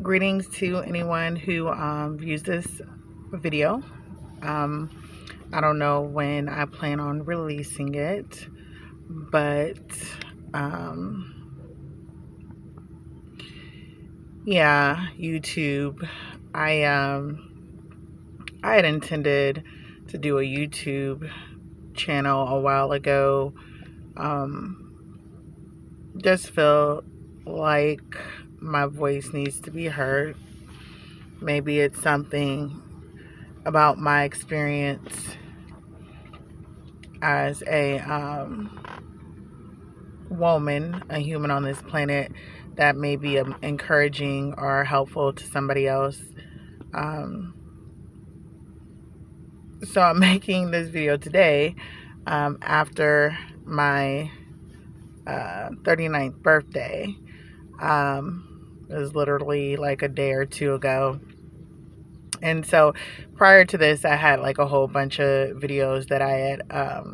Greetings to anyone who views this video. Um, I don't know when I plan on releasing it, but um, yeah, YouTube. I had intended to do a YouTube channel a while ago. Just feel like my voice needs to be heard. Maybe it's something about my experience as a woman, a human on this planet, that may be encouraging or helpful to somebody else. Um, so I'm making this video today after my 39th birthday. It was literally like a day or two ago. And so prior to this, I had like a whole bunch of videos that I had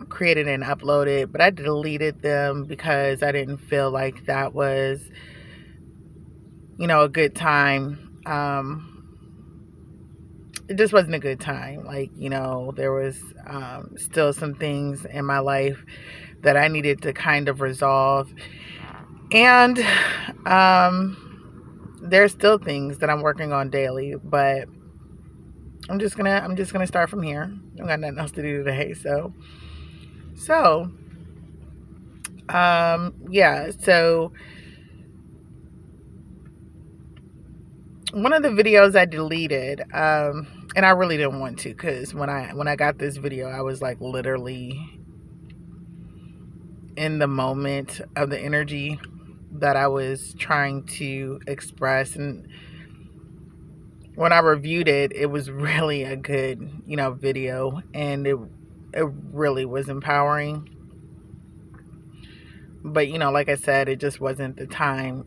created and uploaded, but I deleted them because I didn't feel like that was, a good time. It just wasn't a good time. Like, there was still some things in my life that I needed to kind of resolve. And there's still things that I'm working on daily, but I'm just gonna start from here. I've got nothing else to do today, so yeah. So one of the videos I deleted, and I really didn't want to, because when I got this video, I was like literally in the moment of the energy that I was trying to express, and when I reviewed it, it was really a good, video, and it really was empowering. But, like I said, it just wasn't the time,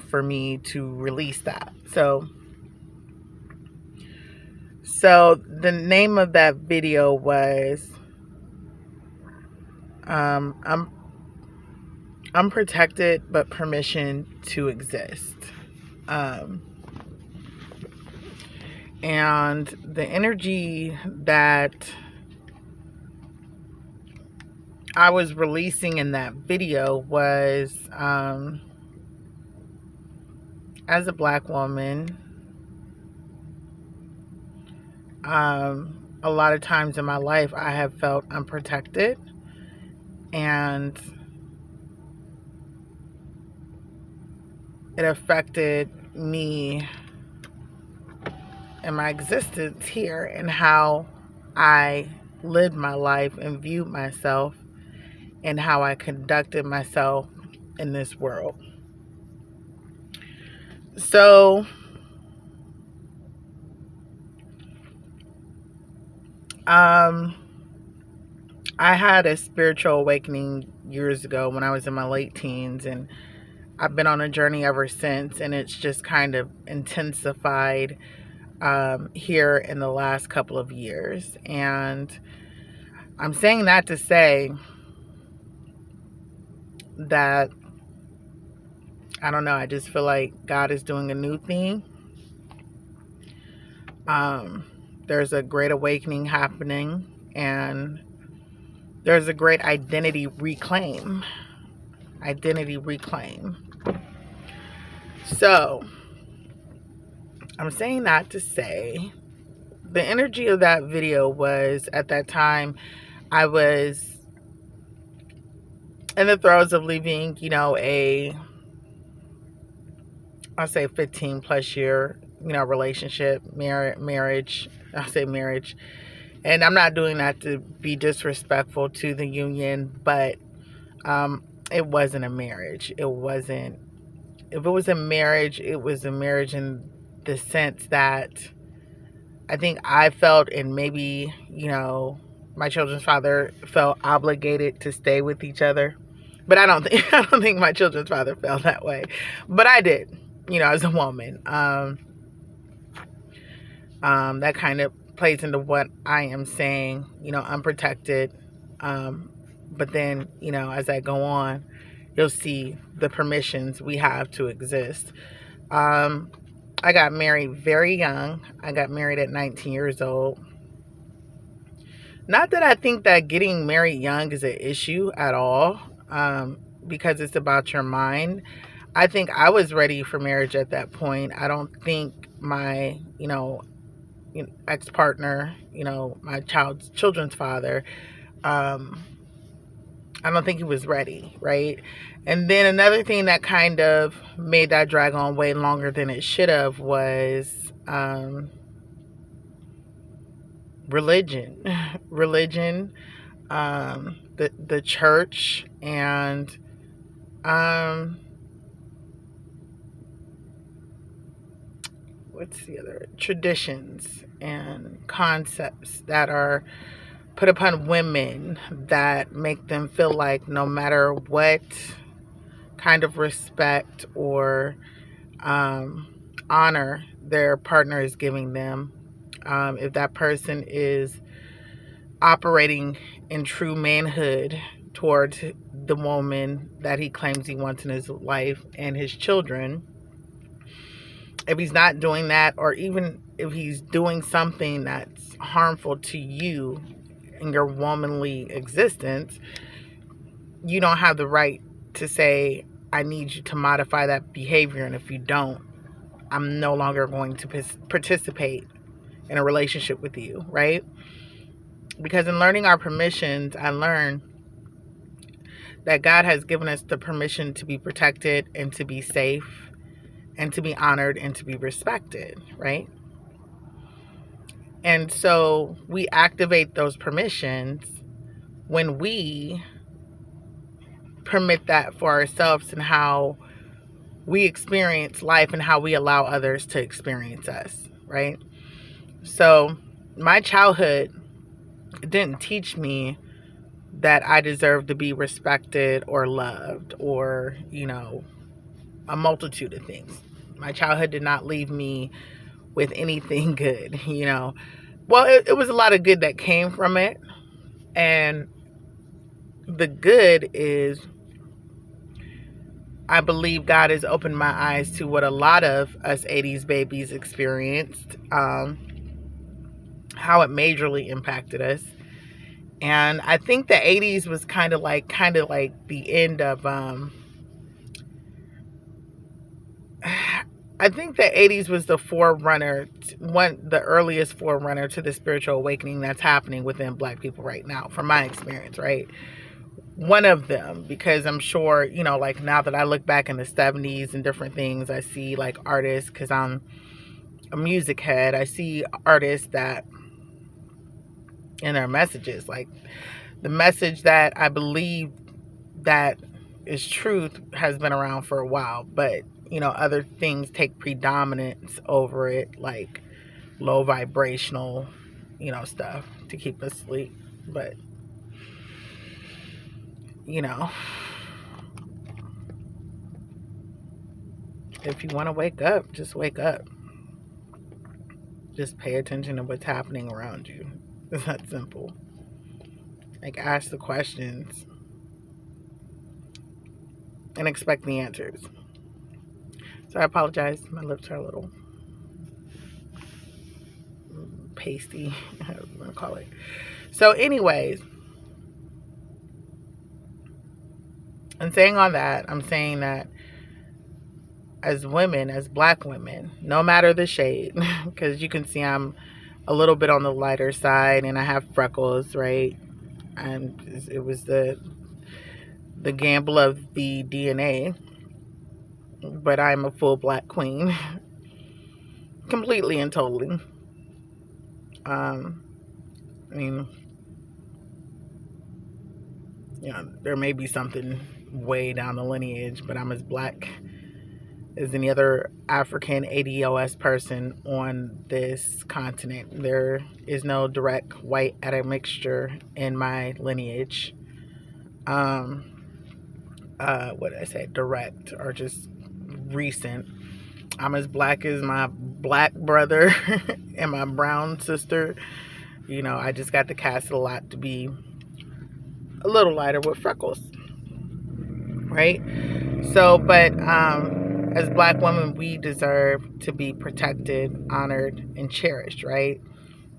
for me to release that. So the name of that video was I'm Unprotected but Permission to Exist. And the energy that I was releasing in that video was, as a Black woman, a lot of times in my life I have felt unprotected, and it affected me and my existence here, and how I lived my life and viewed myself, and how I conducted myself in this world. So I had a spiritual awakening years ago when I was in my late teens, and I've been on a journey ever since, and it's just kind of intensified here in the last couple of years. And I'm saying that to say that, I don't know, I just feel like God is doing a new thing. There's a great awakening happening, and there's a great identity reclaim. So I'm saying that to say the energy of that video was, at that time, I was in the throes of leaving, I'll say 15 plus year, relationship, marriage. I'll say marriage. And I'm not doing that to be disrespectful to the union, but it wasn't a marriage. It wasn't. If it was a marriage, it was a marriage in the sense that I think I felt, and maybe, my children's father felt obligated to stay with each other. But I don't think my children's father felt that way. But I did, as a woman. That kind of plays into what I am saying, unprotected. But then, as I go on, you'll see the permissions we have to exist. I got married very young. I got married at 19 years old. Not that I think that getting married young is an issue at all, because it's about your mind. I think I was ready for marriage at that point. I don't think my, ex partner, my children's father, um, I don't think he was ready, right? And then another thing that kind of made that drag on way longer than it should have was religion, religion, the church, and um, what's the other, traditions and concepts that are put upon women that make them feel like no matter what kind of respect or honor their partner is giving them, if that person is operating in true manhood towards the woman that he claims he wants in his life and his children, if he's not doing that, or even if he's doing something that's harmful to you in your womanly existence, you don't have the right to say, I need you to modify that behavior. And if you don't, I'm no longer going to participate in a relationship with you, right? Because in learning our permissions, I learned that God has given us the permission to be protected and to be safe and to be honored and to be respected, right? And so we activate those permissions when we permit that for ourselves and how we experience life and how we allow others to experience us, right? So my childhood didn't teach me that I deserve to be respected or loved or, a multitude of things. My childhood did not leave me with anything good, Well, it was a lot of good that came from it. And the good is, I believe God has opened my eyes to what a lot of us 80s babies experienced, how it majorly impacted us. And I think the 80s was kind of like the end of, I think the 80s was the the earliest forerunner to the spiritual awakening that's happening within Black people right now, from my experience, right? One of them, because I'm sure, like now that I look back in the 70s and different things, I see like artists, because I'm a music head, I see artists that in their messages, like the message that I believe that is truth has been around for a while, but other things take predominance over it, like low vibrational, stuff to keep us asleep. But, if you want to wake up, just wake up. Just pay attention to what's happening around you. It's that simple. Like, ask the questions and expect the answers. So I apologize. My lips are a little pasty, I was going to call it. So anyways, and saying all that, I'm saying that as women, as Black women, no matter the shade, because you can see I'm a little bit on the lighter side and I have freckles, right? And it was the gamble of the DNA, but I'm a full Black queen, completely and totally. I mean, there may be something way down the lineage, but I'm as Black as any other African ADOS person on this continent. There is no direct white admixture in my lineage. What did I say? Direct or just recent. I'm as Black as my Black brother and my brown sister. I just got to cast a lot to be a little lighter with freckles. Right? So, but as Black women, we deserve to be protected, honored, and cherished, right?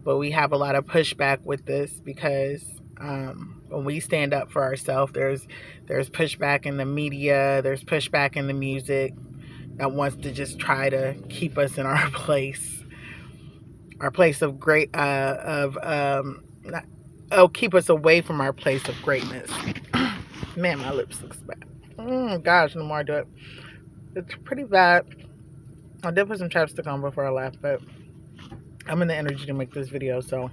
But we have a lot of pushback with this because when we stand up for ourselves, there's pushback in the media, there's pushback in the music that wants to just try to keep us in our place of great keep us away from our place of greatness. Man, my lips looks bad. Gosh, no more I do it. It's pretty bad. I did put some chapstick on before I left, but I'm in the energy to make this video, so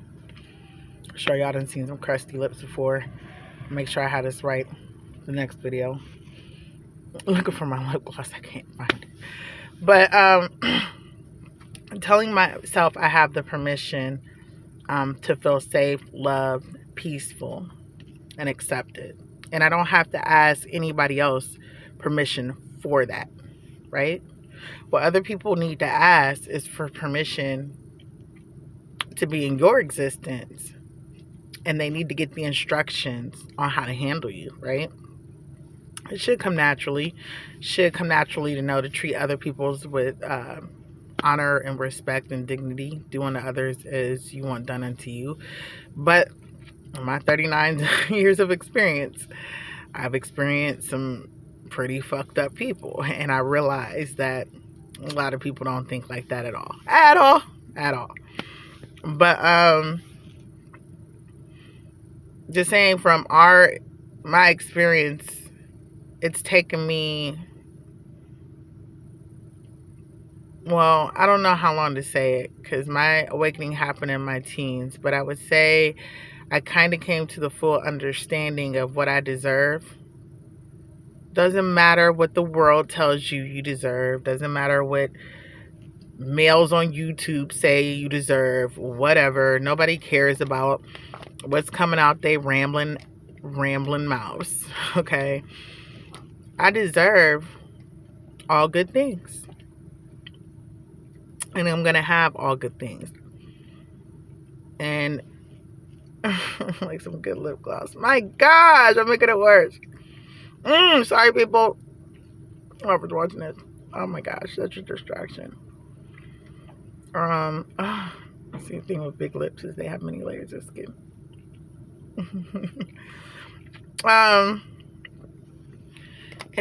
I'm sure y'all done seen some crusty lips before. Make sure I have this right the next video. Looking for my lip gloss, I can't find it. But telling myself I have the permission to feel safe, loved, peaceful, and accepted. And I don't have to ask anybody else permission for that, right? What other people need to ask is for permission to be in your existence, and they need to get the instructions on how to handle you, right? It should come naturally. To know to treat other people with honor and respect and dignity, do unto others as you want done unto you. But in my 39 years of experience, I've experienced some pretty fucked up people, and I realize that a lot of people don't think like that at all. But just saying from my experience, it's taken me, well, I don't know how long to say it because my awakening happened in my teens, but I would say I kind of came to the full understanding of what I deserve. Doesn't matter what the world tells you deserve. Doesn't matter what males on YouTube say you deserve. Whatever. Nobody cares about what's coming out they rambling mouths. Okay? I deserve all good things. And I'm going to have all good things. And like some good lip gloss. My gosh, I'm making it worse. Sorry, people. Whoever's watching this. Oh my gosh, such a distraction. See, the thing with big lips is they have many layers of skin. And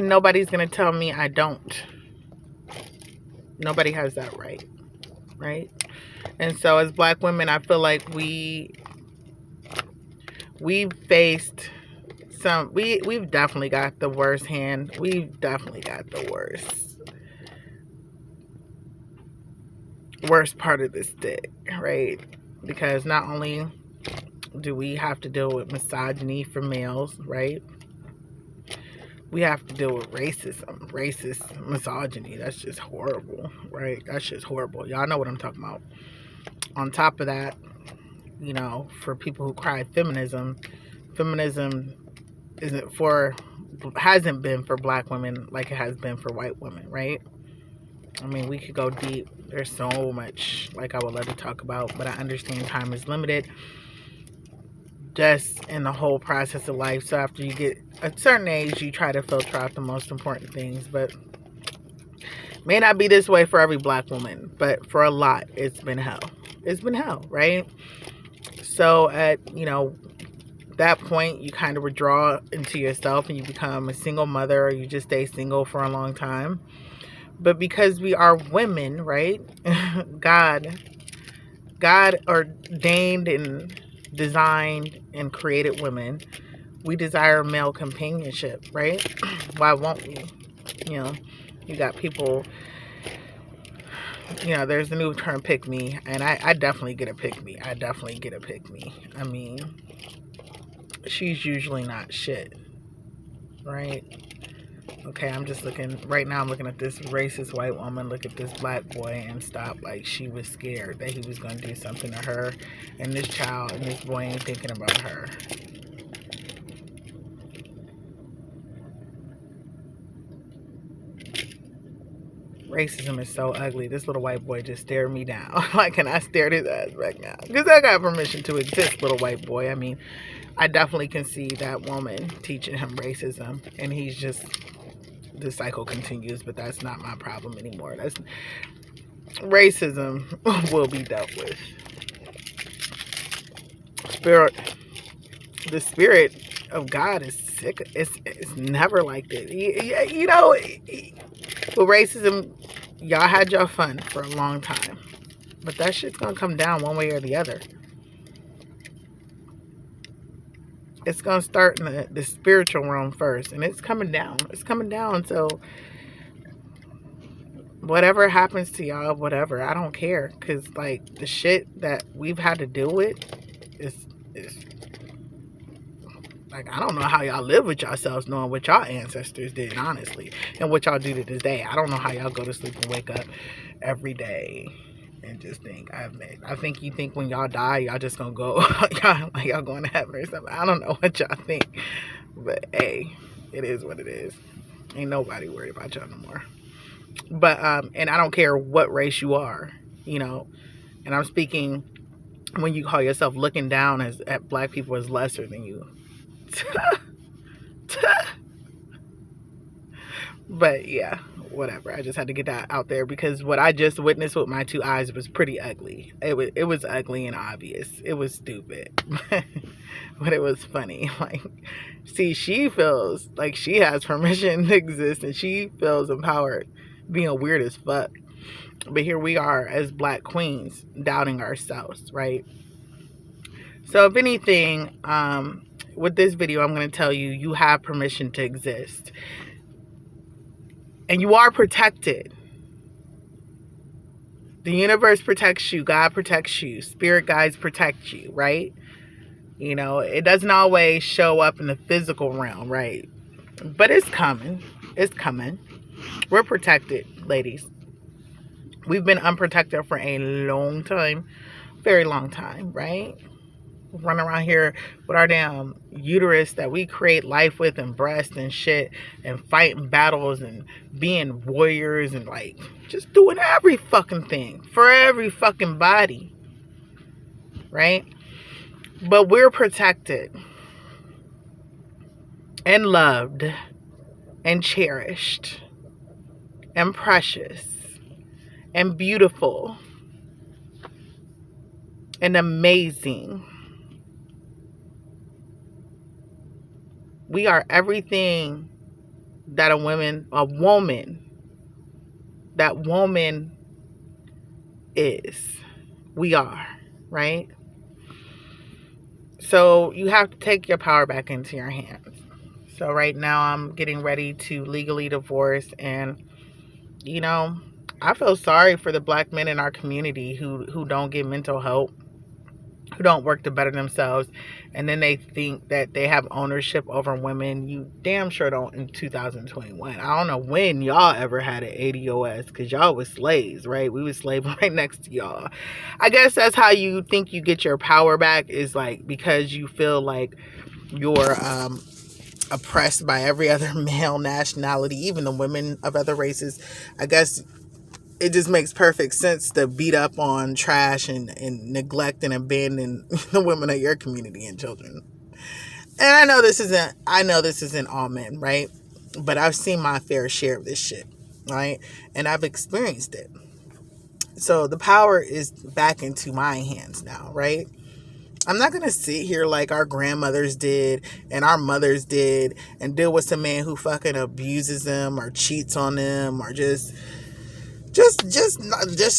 nobody's gonna tell me I don't. Nobody has that right? And so as Black women, I feel like we've faced we've definitely got the worst hand. We've definitely got the worst part of the stick, right? Because not only do we have to deal with misogyny for males, right? We have to deal with racist misogyny. That's just horrible, right? That's just horrible. Y'all know what I'm talking about. On top of that, you know, for people who cry feminism hasn't been for Black women like it has been for white women, right? I mean, we could go deep. There's so much like I would love to talk about, but I understand time is limited just in the whole process of life. So after you get a certain age, you try to filter out the most important things, but may not be this way for every Black woman, but for a lot, it's been hell, right? So at, that point, you kind of withdraw into yourself and you become a single mother, or you just stay single for a long time. But because we are women, right? God ordained and designed and created women. We desire male companionship, right? Why won't we? You got people, there's the new term pick me, and I definitely get a pick me. I mean, she's usually not shit, right? Okay, I'm just looking, right now I'm looking at this racist white woman look at this Black boy and stop like she was scared that he was going to do something to her, and this child and this boy ain't thinking about her. Racism is so ugly. This little white boy just stared me down. Like, and I stared his ass back now. Because I got permission to exist, little white boy. I mean, I definitely can see that woman teaching him racism. And he's just the cycle continues, but that's not my problem anymore. That's racism will be dealt with. Spirit, the spirit of God is sick. It's never like this. You know, with racism, y'all had your fun for a long time, but that shit's gonna come down one way or the other. It's gonna start in the spiritual realm first, and it's coming down. It's coming down. So whatever happens to y'all, whatever, I don't care, because like the shit that we've had to deal with is like, I don't know how y'all live with yourselves knowing what y'all ancestors did, honestly, and what y'all do to this day. I don't know how y'all go to sleep and wake up every day and just think. I think you think when y'all die, y'all just gonna go, y'all going to heaven or something. I don't know what y'all think, but hey, it is what it is. Ain't nobody worried about y'all no more. But and I don't care what race you are, you know, and I'm speaking when you call yourself looking down at black people as lesser than you. But yeah, whatever. I just had to get that out there because what I just witnessed with my two eyes was pretty ugly. It was ugly and obvious. It was stupid. But it was funny. Like, see, she feels like she has permission to exist and she feels empowered, being weird as fuck. But here we are as black queens doubting ourselves, right? So if anything, with this video, I'm going to tell you, you have permission to exist. And you are protected. The universe protects you. God protects you. Spirit guides protect you, right? You know, it doesn't always show up in the physical realm, right? But it's coming. It's coming. We're protected, ladies. We've been unprotected for a long time. Very long time, right? Run around here with our damn uterus that we create life with and breast and shit and fighting battles and being warriors and like just doing every fucking thing for every fucking body, right? But we're protected and loved and cherished and precious and beautiful and amazing. We are everything that a woman is. We are, right? So you have to take your power back into your hands. So right now I'm getting ready to legally divorce, and you know, I feel sorry for the black men in our community who don't get mental help, who don't work to better themselves, and then they think that they have ownership over women. You damn sure don't in 2021. I don't know when y'all ever had an ADOS, because y'all was slaves, right? We was slaves right next to y'all. I guess that's how you think you get your power back, is like because you feel like you're oppressed by every other male nationality, even the women of other races. I guess it just makes perfect sense to beat up on, trash, and neglect and abandon the women of your community and children. And I know this isn't all men, right? But I've seen my fair share of this shit, right? And I've experienced it. So the power is back into my hands now, right? I'm not going to sit here like our grandmothers did and our mothers did and deal with some man who fucking abuses them or cheats on them or just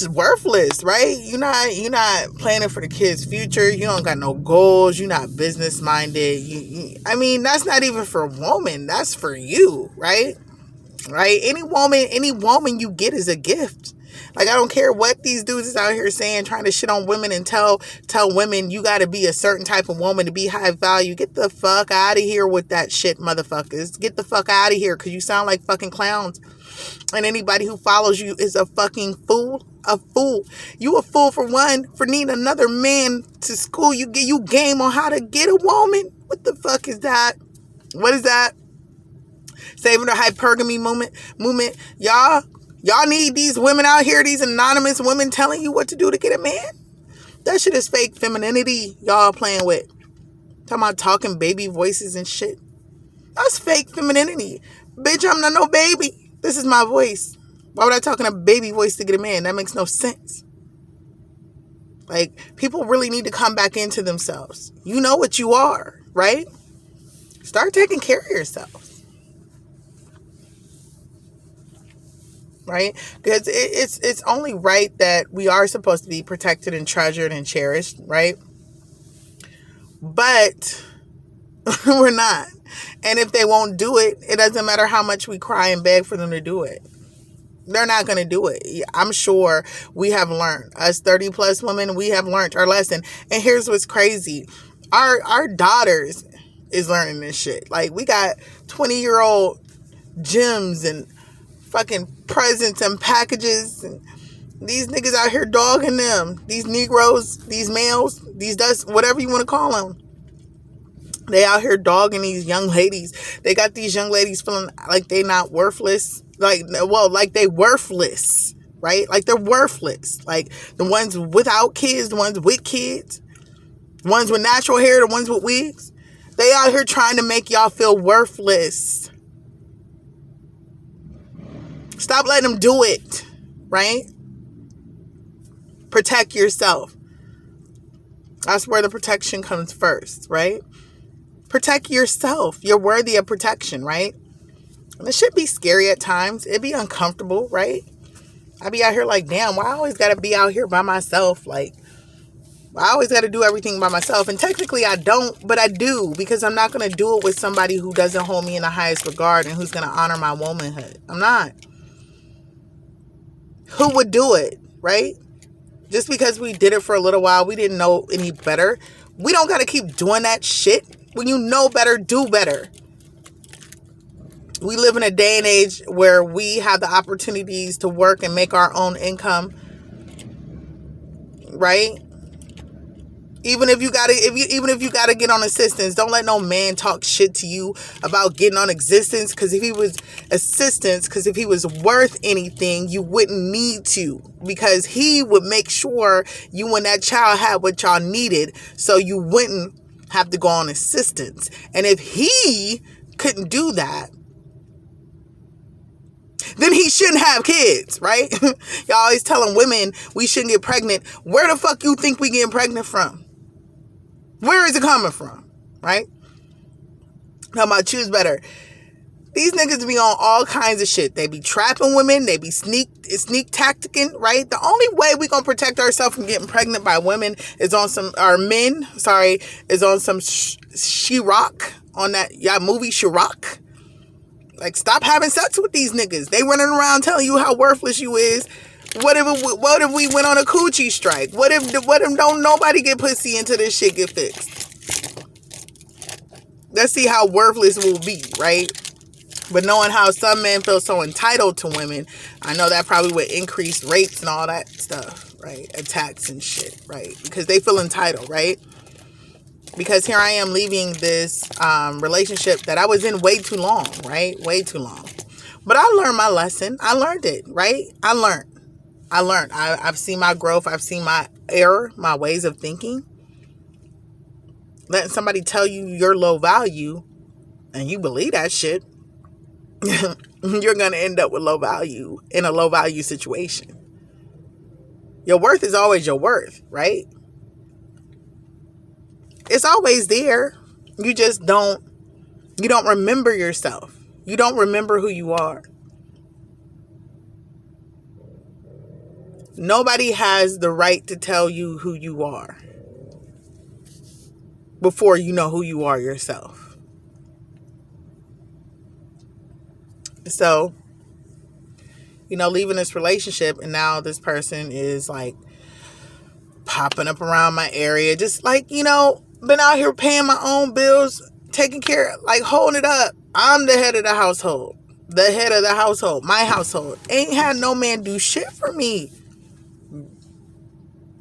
worthless, right? You're not planning for the kids' future. You don't got no goals. You're not business minded. I mean, that's not even for a woman. That's for you, right? Right? Any woman you get is a gift. Like, I don't care what these dudes is out here saying, trying to shit on women and tell women you got to be a certain type of woman to be high value. Get the fuck out of here with that shit, motherfuckers. Get the fuck out of here, because you sound like fucking clowns. And anybody who follows you is a fucking fool. A fool. You a fool for needing another man to school you game on how to get a woman. What the fuck is that? What is that? Saving the hypergamy movement. Y'all need these women out here, these anonymous women telling you what to do to get a man? That shit is fake femininity y'all playing with. Talking about talking baby voices and shit. That's fake femininity. Bitch, I'm not no baby. This is my voice. Why would I talk in a baby voice to get a man? That makes no sense. Like, people really need to come back into themselves. You know what you are, right? Start taking care of yourself, right? Because it's only right that we are supposed to be protected and treasured and cherished, right? But we're not. And if they won't do it, it doesn't matter how much we cry and beg for them to do it. They're not going to do it. I'm sure we have learned. Us 30 plus women, we have learned our lesson. And here's what's crazy. Our daughters is learning this shit. Like, we got 20-year-old gems and fucking presents and packages. And these niggas out here dogging them. These Negroes, these males, these dust, whatever you want to call them. They out here dogging these young ladies. They got these young ladies feeling like they not worthless. Like they worthless, right? Like they're worthless. Like the ones without kids, the ones with kids, the ones with natural hair, the ones with wigs. They out here trying to make y'all feel worthless. Stop letting them do it, right? Protect yourself. That's where the protection comes first, right? Protect yourself. You're worthy of protection, right? And it should be scary at times. It'd be uncomfortable, right? I be out here like, damn, why I always got to be out here by myself? Like, I always got to do everything by myself. And technically I don't, but I do, because I'm not going to do it with somebody who doesn't hold me in the highest regard and who's going to honor my womanhood. I'm not. Who would do it, right? Just because we did it for a little while, we didn't know any better. We don't got to keep doing that shit. When you know better, do better. We live in a day and age where we have the opportunities to work and make our own income, right? Even if you gotta get on assistance, don't let no man talk shit to you about getting on assistance. Because if he was worth anything, you wouldn't need to. Because he would make sure you and that child had what y'all needed, so you wouldn't have to go on assistance. And if he couldn't do that, then he shouldn't have kids, right? Y'all always telling women we shouldn't get pregnant. Where the fuck you think we getting pregnant from? Where is it coming from, right? Talking about choose better. These niggas be on all kinds of shit. They be trapping women. They be sneak tacticking, right? The only way we gonna protect ourselves from getting pregnant by women is on some, or men, sorry, is on some She-Rock, on that movie She-Rock. Like, stop having sex with these niggas. They running around telling you how worthless you is. What if we went on a coochie strike? What if don't nobody get pussy until this shit get fixed? Let's see how worthless we'll be, right? But knowing how some men feel so entitled to women, I know that probably would increase rapes and all that stuff, right? Attacks and shit, right? Because they feel entitled, right? Because here I am leaving this relationship that I was in way too long, right? Way too long. But I learned my lesson. I learned it, right? I learned. I've seen my growth. I've seen my error, my ways of thinking. Letting somebody tell you you're low value and you believe that shit, you're going to end up with low value in a low value situation. Your worth is always your worth, right? It's always there. You just don't remember yourself. You don't remember who you are. Nobody has the right to tell you who you are before you know who you are yourself. So, leaving this relationship, and now this person is like popping up around my area, just like, been out here paying my own bills, taking care, like holding it up. I'm the head of the household. The head of the household. My household. Ain't had no man do shit for me.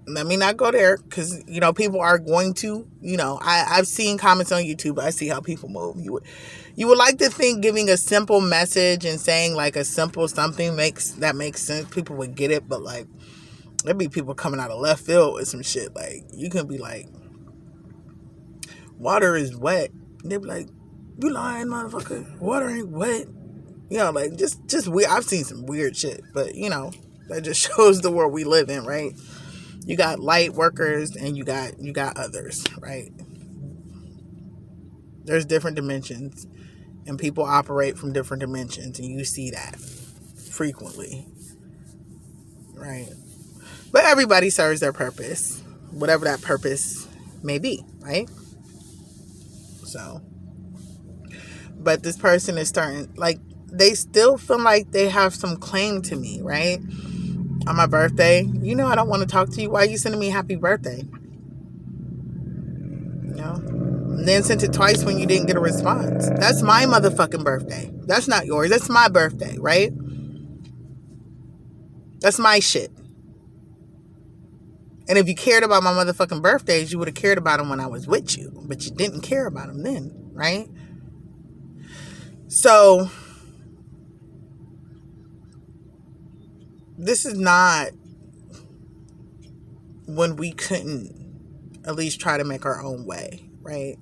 Let me not go there, because, people are going to, I've seen comments on YouTube. I see how people move. You would like to think giving a simple message and saying like a simple something makes sense. People would get it, but like, there'd be people coming out of left field with some shit. Like, you can be like, water is wet. They'd be like, you lying, motherfucker. Water ain't wet. You know, like just weird. I've seen some weird shit, but that just shows the world we live in, right? You got light workers and you got others, right? There's different dimensions and people operate from different dimensions, and you see that frequently, right? But everybody serves their purpose, whatever that purpose may be, right? So, but this person is starting, like, they still feel like they have some claim to me, right? On my birthday, I don't want to talk to you. Why are you sending me happy birthday? And then sent it twice when you didn't get a response. That's my motherfucking birthday. That's not yours. That's my birthday, right? That's my shit. And if you cared about my motherfucking birthdays, you would have cared about them when I was with you. But you didn't care about them then, right? So, this is not when we couldn't at least try to make our own way, right?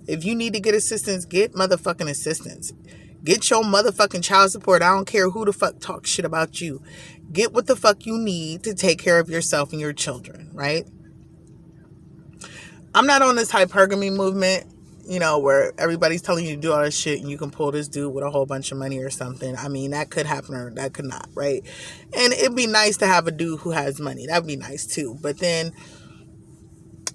If you need to get assistance, get motherfucking assistance. Get your motherfucking child support. I don't care who the fuck talks shit about you. Get what the fuck you need to take care of yourself and your children, right? I'm not on this hypergamy movement, where everybody's telling you to do all this shit and you can pull this dude with a whole bunch of money or something. I mean, that could happen or that could not, right? And it'd be nice to have a dude who has money. That'd be nice too. But then,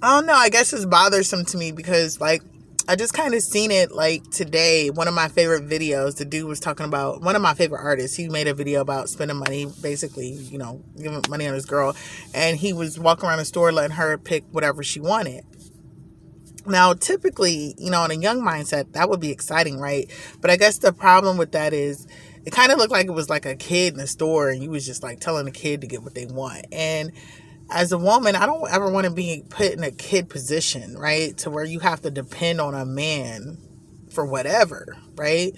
I don't know, I guess it's bothersome to me because, like, I just kind of seen it, like, today. One of my favorite videos, the dude was talking about, one of my favorite artists, he made a video about spending money, basically, giving money on his girl. And he was walking around the store letting her pick whatever she wanted. Now, typically, in a young mindset, that would be exciting, right? But I guess the problem with that is it kind of looked like it was like a kid in the store and you was just like telling the kid to get what they want. And as a woman, I don't ever want to be put in a kid position, right? To where you have to depend on a man for whatever, right?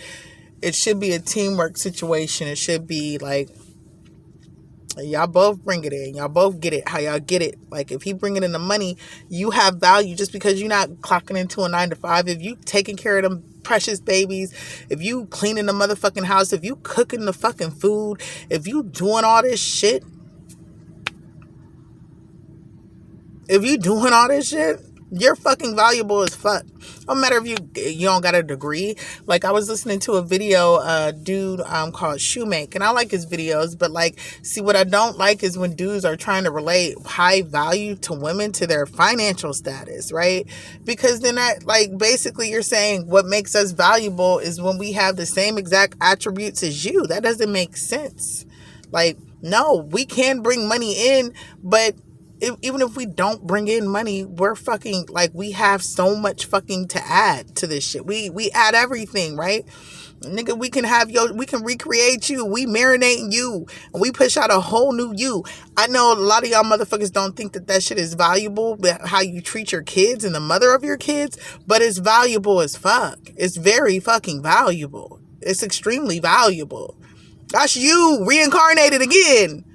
It should be a teamwork situation. It should be like, y'all both bring it in. Y'all both get it how y'all get it. Like, if he bringing in the money, you have value just because you're not clocking into a 9 to 5. If you taking care of them precious babies, if you cleaning the motherfucking house, if you cooking the fucking food, if you doing all this shit, you're fucking valuable as fuck. No matter if you don't got a degree. Like, I was listening to a video, dude called Shoemake, and I like his videos, but like, see, what I don't like is when dudes are trying to relate high value to women to their financial status, right? Because then that, like, basically you're saying what makes us valuable is when we have the same exact attributes as you. That doesn't make sense. Like, no, we can bring money in, but even if we don't bring in money, we're fucking, like, we have so much fucking to add to this shit. We add everything, right? Nigga, we can recreate you. We marinate you. And we push out a whole new you. I know a lot of y'all motherfuckers don't think that shit is valuable, but how you treat your kids and the mother of your kids, but it's valuable as fuck. It's very fucking valuable. It's extremely valuable. That's you reincarnated again.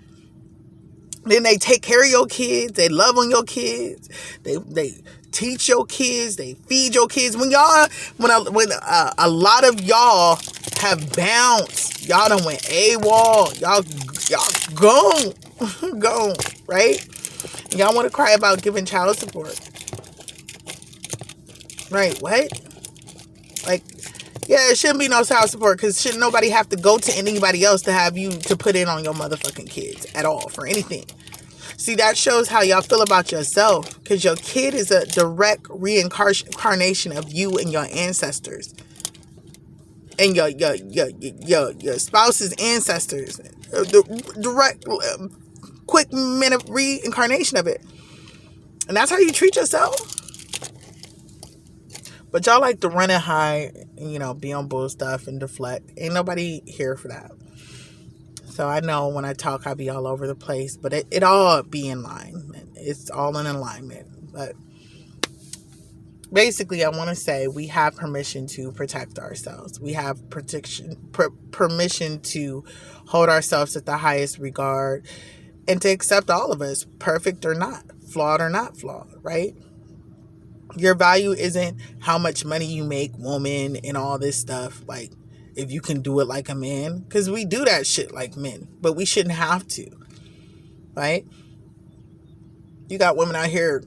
Then they take care of your kids. They love on your kids. They teach your kids. They feed your kids. When a lot of y'all have bounced, y'all done went AWOL. Y'all gone, right? Y'all want to cry about giving child support, right? What? Like, yeah, it shouldn't be no child support because shouldn't nobody have to go to anybody else to have you to put in on your motherfucking kids at all for anything. See, that shows how y'all feel about yourself, because your kid is a direct reincarnation of you and your ancestors and your spouse's ancestors. The direct, quick minute reincarnation of it. And that's how you treat yourself. But y'all like to run and hide, be on bull stuff and deflect. Ain't nobody here for that. So I know when I talk, I be all over the place, but it all be in line. It's all in alignment. But basically, I want to say we have permission to protect ourselves. We have permission to hold ourselves at the highest regard and to accept all of us, perfect or not, flawed, right? Your value isn't how much money you make, woman, and all this stuff. Like, if you can do it like a man, because we do that shit like men, but we shouldn't have to, right? You got women out here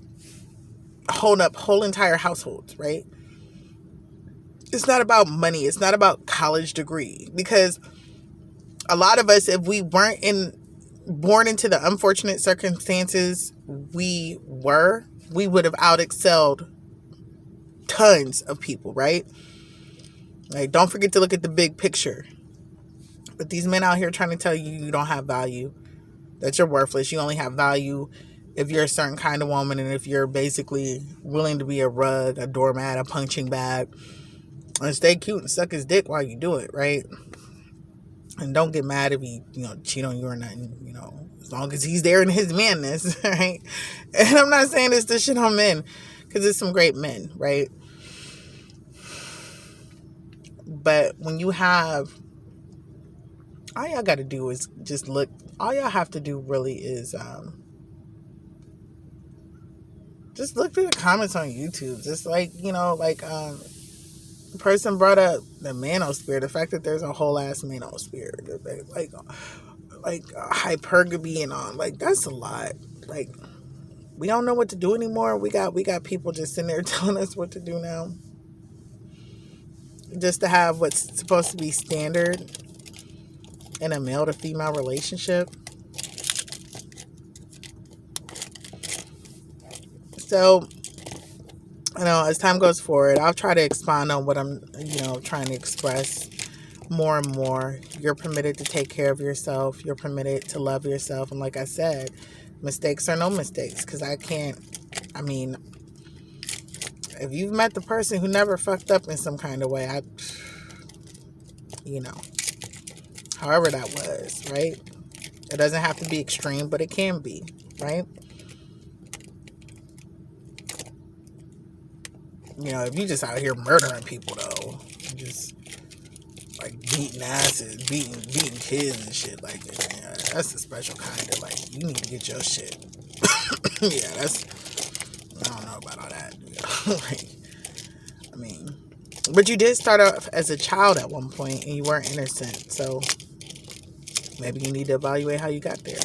holding up whole entire households, right? It's not about money. It's not about college degree, because a lot of us, if we weren't born into the unfortunate circumstances we would have out excelled tons of people, right? Like, don't forget to look at the big picture. But these men out here trying to tell you you don't have value, that you're worthless, you only have value if you're a certain kind of woman, and if you're basically willing to be a rug, a doormat, a punching bag, and stay cute and suck his dick while you do it, right? And don't get mad if he, cheat on you or nothing, as long as he's there in his manness, right? And I'm not saying this to shit on men, because there's some great men, right? But when you have, all y'all got to do is just look, all y'all have to do really is just look through the comments on YouTube. Just like, the person brought up the manosphere, the fact that there's a whole ass manosphere, like hypergamy and all, like, that's a lot. Like, we don't know what to do anymore. We got people just sitting there telling us what to do now, just to have what's supposed to be standard in a male to female relationship. So, as time goes forward, I'll try to expand on what I'm, trying to express more and more. You're permitted to take care of yourself. You're permitted to love yourself. And like I said, mistakes are no mistakes, because if you've met the person who never fucked up in some kind of way, however that was, right? It doesn't have to be extreme, but it can be, right? If you just out here murdering people, though, just like beating asses, beating kids and shit like that, that's a special kind of, like, you need to get your shit. Yeah, I don't know about all that. But you did start off as a child at one point, and you weren't innocent, so maybe you need to evaluate how you got there.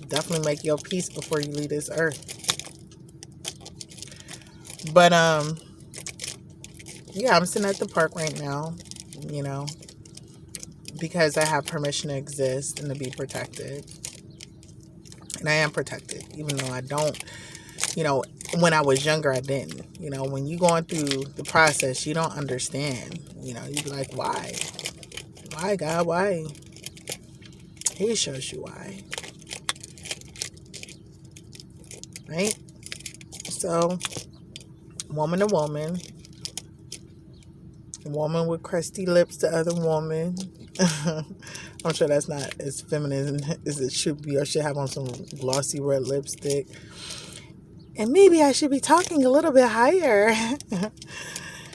Definitely make your peace before you leave this earth. But, yeah, I'm sitting at the park right now, because I have permission to exist and to be protected. And I am protected, even though I don't, when I was younger, I didn't. When you going through the process, you don't understand. You be like, why? Why, God? Why? He shows you why. Right? So, woman to woman with crusty lips to other woman. I'm sure that's not as feminine as it should be, or should have on some glossy red lipstick. And maybe I should be talking a little bit higher.